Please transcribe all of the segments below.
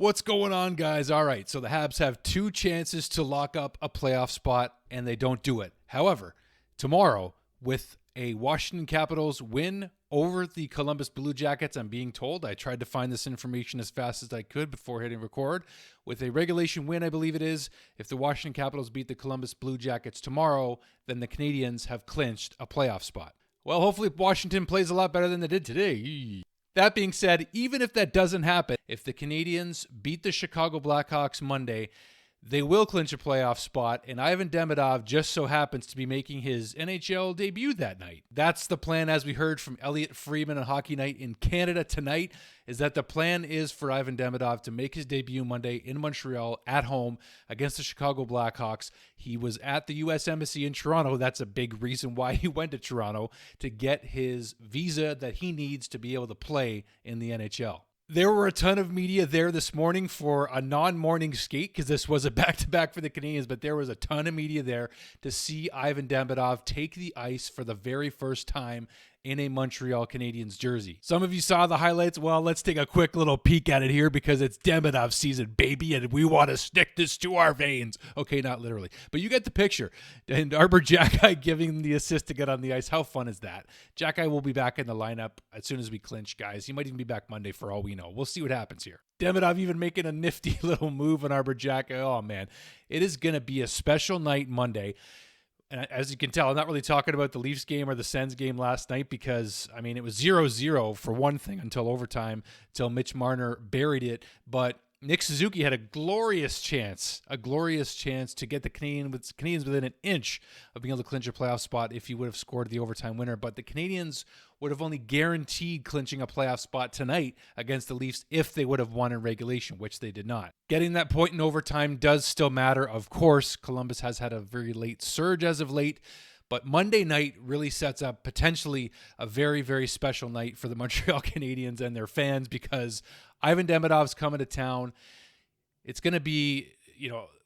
What's going on, guys? All right, so the Habs have two chances to lock up a playoff spot, and they don't do it. However, tomorrow, with a Washington Capitals win over the Columbus Blue Jackets, I'm being told, I tried to find this information as fast as I could before hitting record, with a regulation win, I believe it is, if the Washington Capitals beat the Columbus Blue Jackets tomorrow, then the Canadiens have clinched a playoff spot. Well, hopefully Washington plays a lot better than they did today. That being said, even if that doesn't happen, if the Canadiens beat the Chicago Blackhawks Monday, they will clinch a playoff spot, and Ivan Demidov just so happens to be making his NHL debut that night. That's the plan, as we heard from Elliot Friedman on Hockey Night in Canada tonight, is that the plan is for Ivan Demidov to make his debut Monday in Montreal at home against the Chicago Blackhawks. He was at the U.S. Embassy in Toronto. That's a big reason why he went to Toronto, to get his visa that he needs to be able to play in the NHL. There were a ton of media there this morning for a non-morning skate, because this was a back-to-back for the Canadiens, but there was a ton of media there to see Ivan Demidov take the ice for the very first time in a Montreal Canadiens jersey. Some of you saw the highlights. Well, let's take a quick little peek at it here, because it's Demidov season, baby, and we want to stick this to our veins. Okay, not literally, but you get the picture. And Arbor Jackeye giving the assist to get on the ice. How fun is that? Jackeye will be back in the lineup as soon as we clinch, guys. He might even be back Monday for all we know. We'll see what happens here. Demidov even making a nifty little move on Arbor Jackeye. Oh, man. It is going to be a special night Monday. And as you can tell, I'm not really talking about the Leafs game or the Sens game last night, because, I mean, it was 0-0 for one thing until overtime, until Mitch Marner buried it. But Nick Suzuki had a glorious chance to get the Canadiens within an inch of being able to clinch a playoff spot if he would have scored the overtime winner. But the Canadiens would have only guaranteed clinching a playoff spot tonight against the Leafs if they would have won in regulation, which they did not. Getting that point in overtime does still matter. Of course, Columbus has had a very late surge as of late, but Monday night really sets up potentially a very, very special night for the Montreal Canadiens and their fans, because Ivan Demidov's coming to town. It's going to be,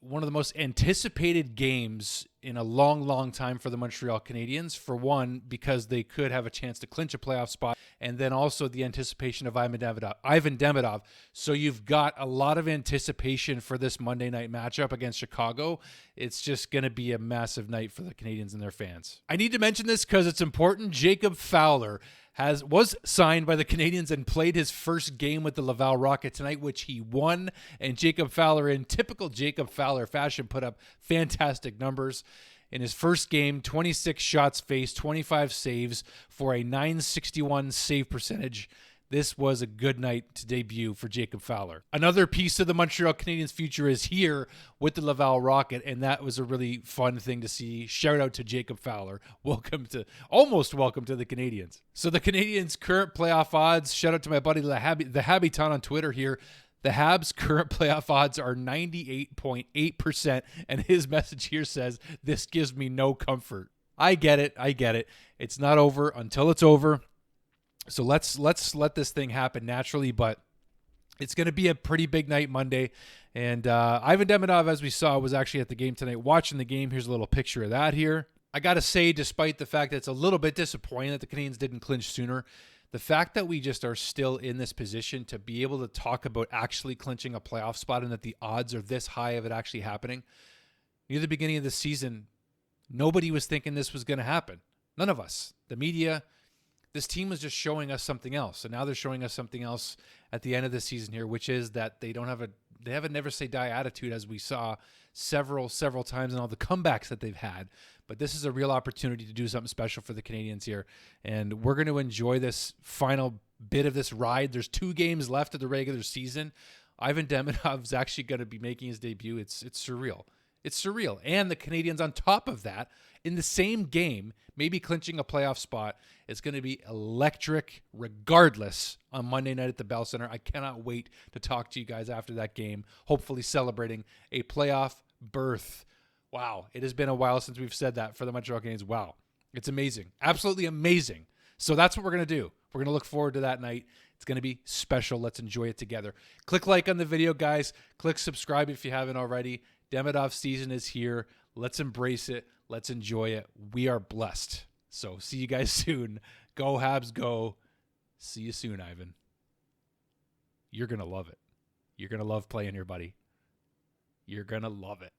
one of the most anticipated games in a long, long time for the Montreal Canadiens. For one, because they could have a chance to clinch a playoff spot, and then also the anticipation of Ivan Demidov. So you've got a lot of anticipation for this Monday night matchup against Chicago. It's just going to be a massive night for the Canadiens and their fans. I need to mention this because it's important. Jacob Fowler was signed by the Canadiens and played his first game with the Laval Rocket tonight, which he won. And Jacob Fowler, in typical Jacob Fowler fashion, put up fantastic numbers. In his first game, 26 shots faced, 25 saves for a .961 save percentage. This was a good night to debut for Jacob Fowler. Another piece of the Montreal Canadiens' future is here with the Laval Rocket, and that was a really fun thing to see. Shout out to Jacob Fowler. Almost welcome to the Canadiens. So the Canadiens' current playoff odds, shout out to my buddy the Habitant on Twitter here. The Habs' current playoff odds are 98.8%, and his message here says, "This gives me no comfort." I get it. It's not over until it's over. So let's let this thing happen naturally, but it's going to be a pretty big night Monday. And Ivan Demidov, as we saw, was actually at the game tonight watching the game. Here's a little picture of that here. I got to say, despite the fact that it's a little bit disappointing that the Canadiens didn't clinch sooner, the fact that we just are still in this position to be able to talk about actually clinching a playoff spot and that the odds are this high of it actually happening. Near the beginning of the season, nobody was thinking this was going to happen. None of us. The media. This team was just showing us something else. And now they're showing us something else at the end of the season here, which is that they have a never say die attitude, as we saw several times in all the comebacks that they've had. But this is a real opportunity to do something special for the Canadiens here. And we're going to enjoy this final bit of this ride. There's 2 games left of the regular season. Ivan Demidov's actually going to be making his debut. It's surreal. It's surreal. And the Canadiens, on top of that, in the same game, maybe clinching a playoff spot. It's going to be electric regardless on Monday night at the Bell Center. I cannot wait to talk to you guys after that game, hopefully celebrating a playoff berth. Wow, it has been a while since we've said that for the Montreal Canadiens. Wow, it's amazing. Absolutely amazing. So that's what we're going to do. We're going to look forward to that night. It's going to be special. Let's enjoy it together. Click like on the video, guys. Click subscribe if you haven't already. Demidov season is here. Let's embrace it. Let's enjoy it. We are blessed. So see you guys soon. Go Habs, go. See you soon, Ivan. You're going to love it. You're going to love playing here, buddy. You're going to love it.